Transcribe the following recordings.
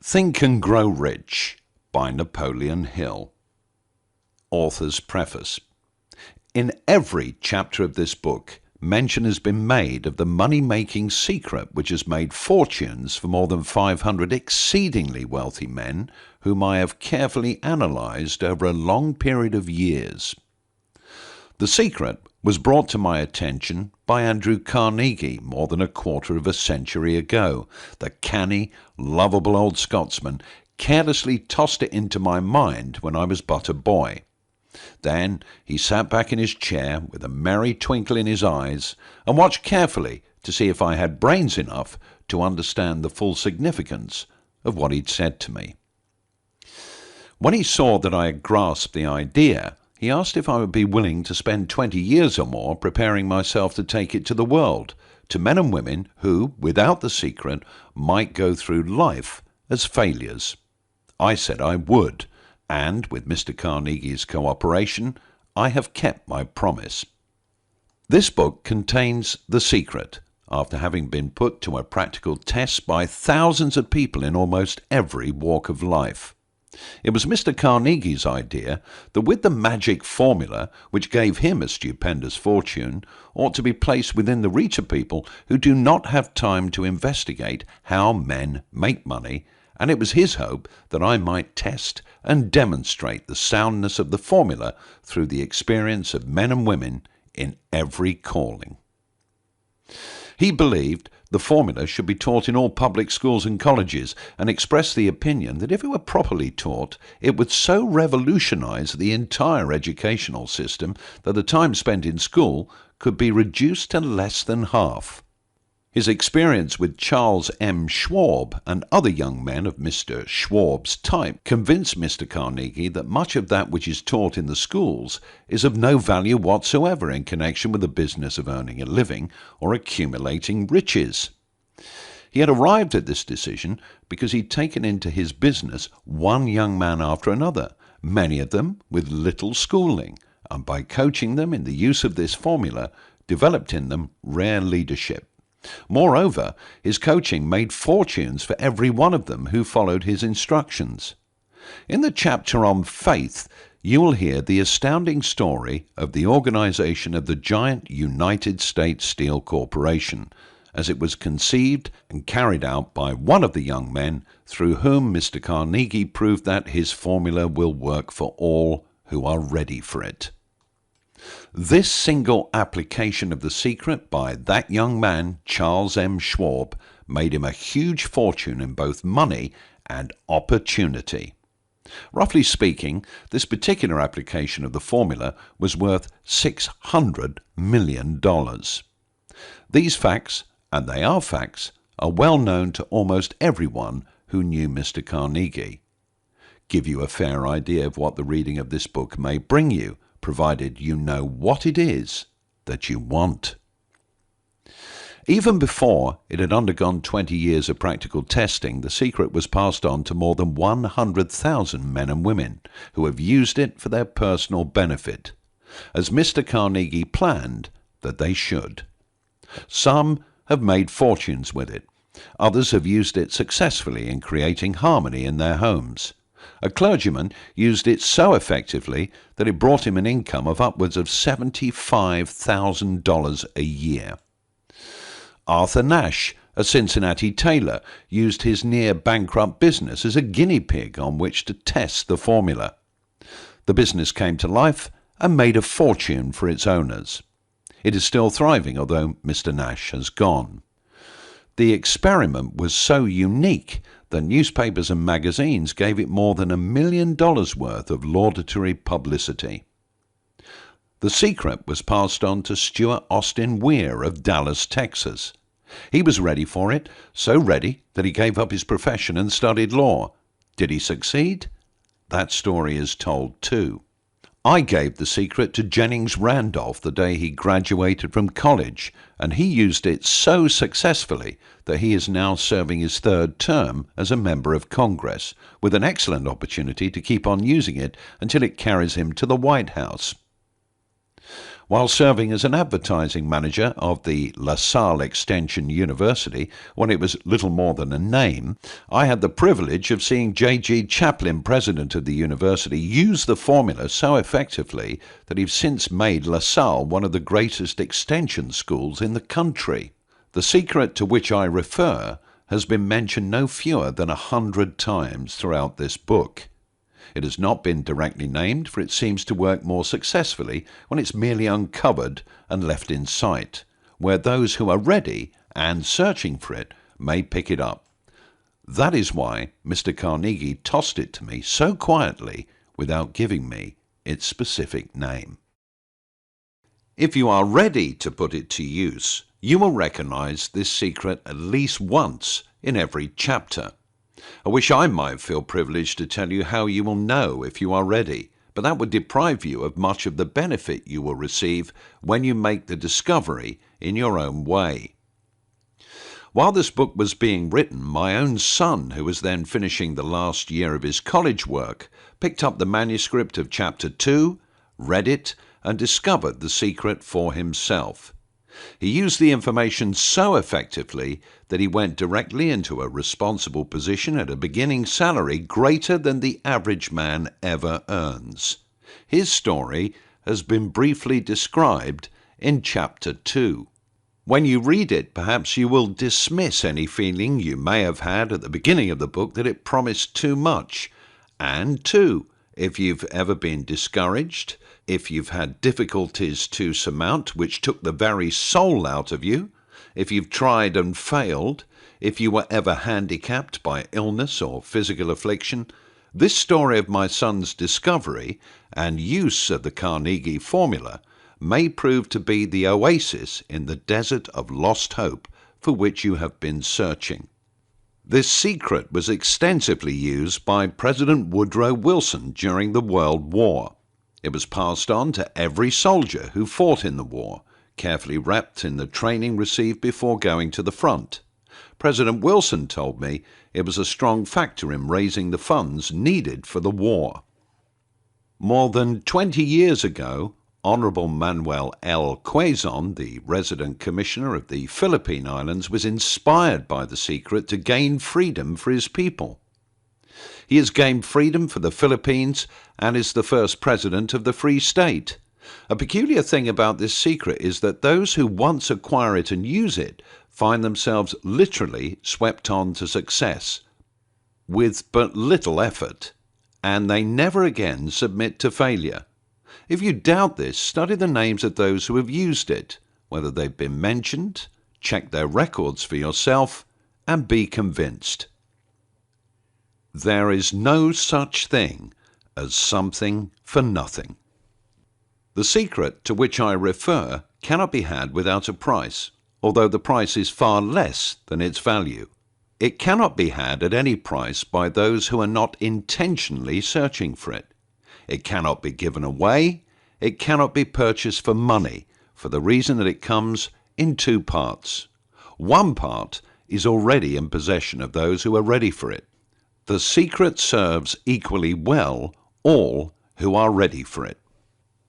Think and Grow Rich by Napoleon Hill. Author's Preface. In every chapter of this book, mention has been made of the money-making secret which has made fortunes for more than 500 exceedingly wealthy men whom I have carefully analyzed over a long period of years. The secret was brought to my attention by Andrew Carnegie more than a quarter of a century ago. The canny, lovable old Scotsman carelessly tossed it into my mind when I was but a boy. Then he sat back in his chair with a merry twinkle in his eyes and watched carefully to see if I had brains enough to understand the full significance of what he'd said to me. When he saw that I had grasped the idea, he asked if I would be willing to spend 20 years or more preparing myself to take it to the world, to men and women who, without the secret, might go through life as failures. I said I would, and with Mr. Carnegie's cooperation, I have kept my promise. This book contains the secret, after having been put to a practical test by thousands of people in almost every walk of life. It was Mr. Carnegie's idea that with the magic formula, which gave him a stupendous fortune, ought to be placed within the reach of people who do not have time to investigate how men make money, and it was his hope that I might test and demonstrate the soundness of the formula through the experience of men and women in every calling. He believed the formula should be taught in all public schools and colleges, and expressed the opinion that if it were properly taught, it would so revolutionize the entire educational system that the time spent in school could be reduced to less than half. His experience with Charles M. Schwab and other young men of Mr. Schwab's type convinced Mr. Carnegie that much of that which is taught in the schools is of no value whatsoever in connection with the business of earning a living or accumulating riches. He had arrived at this decision because he'd taken into his business one young man after another, many of them with little schooling, and by coaching them in the use of this formula, developed in them rare leadership. Moreover, his coaching made fortunes for every one of them who followed his instructions. In the chapter on faith, you will hear the astounding story of the organization of the giant United States Steel Corporation, as it was conceived and carried out by one of the young men through whom Mr. Carnegie proved that his formula will work for all who are ready for it. This single application of the secret by that young man, Charles M. Schwab, made him a huge fortune in both money and opportunity. Roughly speaking, this particular application of the formula was worth $600 million. These facts, and they are facts, are well known to almost everyone who knew Mr. Carnegie. Give you a fair idea of what the reading of this book may bring you, provided you know what it is that you want. Even before it had undergone 20 years of practical testing, the secret was passed on to more than 100,000 men and women who have used it for their personal benefit, as Mr. Carnegie planned that they should. Some have made fortunes with it. Others have used it successfully in creating harmony in their homes. A clergyman used it so effectively that it brought him an income of upwards of $75,000 a year. Arthur Nash, a Cincinnati tailor, used his near-bankrupt business as a guinea pig on which to test the formula. The business came to life and made a fortune for its owners. It is still thriving, although Mr. Nash has gone. The experiment was so unique that newspapers and magazines gave it more than $1 million worth of laudatory publicity. The secret was passed on to Stuart Austin Weir of Dallas, Texas. He was ready for it, so ready that he gave up his profession and studied law. Did he succeed? That story is told too. I gave the secret to Jennings Randolph the day he graduated from college, and he used it so successfully that he is now serving his third term as a member of Congress, with an excellent opportunity to keep on using it until it carries him to the White House. While serving as an advertising manager of the LaSalle Extension University, when it was little more than a name, I had the privilege of seeing J.G. Chaplin, president of the university, use the formula so effectively that he's since made LaSalle one of the greatest extension schools in the country. The secret to which I refer has been mentioned no fewer than 100 times throughout this book. It has not been directly named, for it seems to work more successfully when it's merely uncovered and left in sight, where those who are ready and searching for it may pick it up. That is why Mr. Carnegie tossed it to me so quietly without giving me its specific name. If you are ready to put it to use, you will recognize this secret at least once in every chapter. I wish I might feel privileged to tell you how you will know if you are ready, but that would deprive you of much of the benefit you will receive when you make the discovery in your own way. While this book was being written, my own son, who was then finishing the last year of his college work, picked up the manuscript of Chapter 2, read it, and discovered the secret for himself. He used the information so effectively that he went directly into a responsible position at a beginning salary greater than the average man ever earns. His story has been briefly described in Chapter 2. When you read it, perhaps you will dismiss any feeling you may have had at the beginning of the book that it promised too much. And two, if you've ever been discouraged, if you've had difficulties to surmount which took the very soul out of you, if you've tried and failed, if you were ever handicapped by illness or physical affliction, this story of my son's discovery and use of the Carnegie formula may prove to be the oasis in the desert of lost hope for which you have been searching. This secret was extensively used by President Woodrow Wilson during the World War. It was passed on to every soldier who fought in the war, carefully wrapped in the training received before going to the front. President Wilson told me it was a strong factor in raising the funds needed for the war. More than 20 years ago, Honorable Manuel L. Quezon, the resident commissioner of the Philippine Islands, was inspired by the secret to gain freedom for his people. He has gained freedom for the Philippines and is the first president of the Free State. A peculiar thing about this secret is that those who once acquire it and use it find themselves literally swept on to success with but little effort, and they never again submit to failure. If you doubt this, study the names of those who have used it, whether they've been mentioned, check their records for yourself, and be convinced. There is no such thing as something for nothing. The secret to which I refer cannot be had without a price, although the price is far less than its value. It cannot be had at any price by those who are not intentionally searching for it. It cannot be given away. It cannot be purchased for money, for the reason that it comes in two parts. One part is already in possession of those who are ready for it. The secret serves equally well all who are ready for it.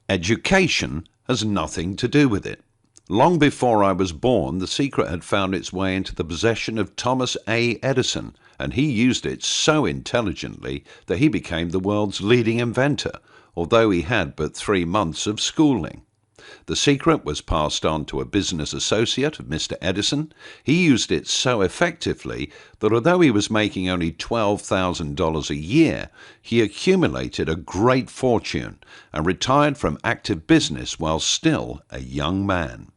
Education has nothing to do with it. Long before I was born, the secret had found its way into the possession of Thomas A. Edison, and he used it so intelligently that he became the world's leading inventor, although he had but 3 months of schooling. The secret was passed on to a business associate of Mr. Edison. He used it so effectively that although he was making only $12,000 a year, he accumulated a great fortune and retired from active business while still a young man.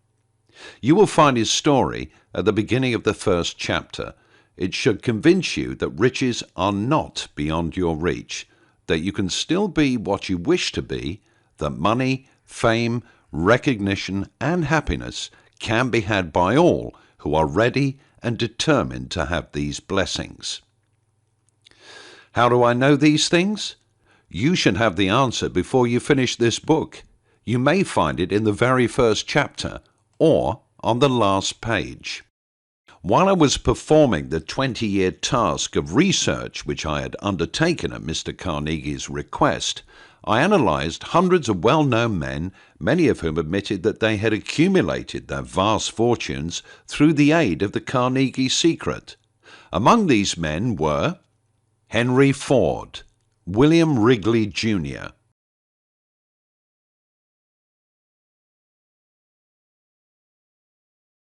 You will find his story at the beginning of the first chapter. It should convince you that riches are not beyond your reach, that you can still be what you wish to be, that money, fame, recognition, and happiness can be had by all who are ready and determined to have these blessings. How do I know these things? You should have the answer before you finish this book. You may find it in the very first chapter or on the last page. While I was performing the 20-year task of research which I had undertaken at Mr. Carnegie's request, I analysed hundreds of well-known men, many of whom admitted that they had accumulated their vast fortunes through the aid of the Carnegie secret. Among these men were Henry Ford, William Wrigley Jr.,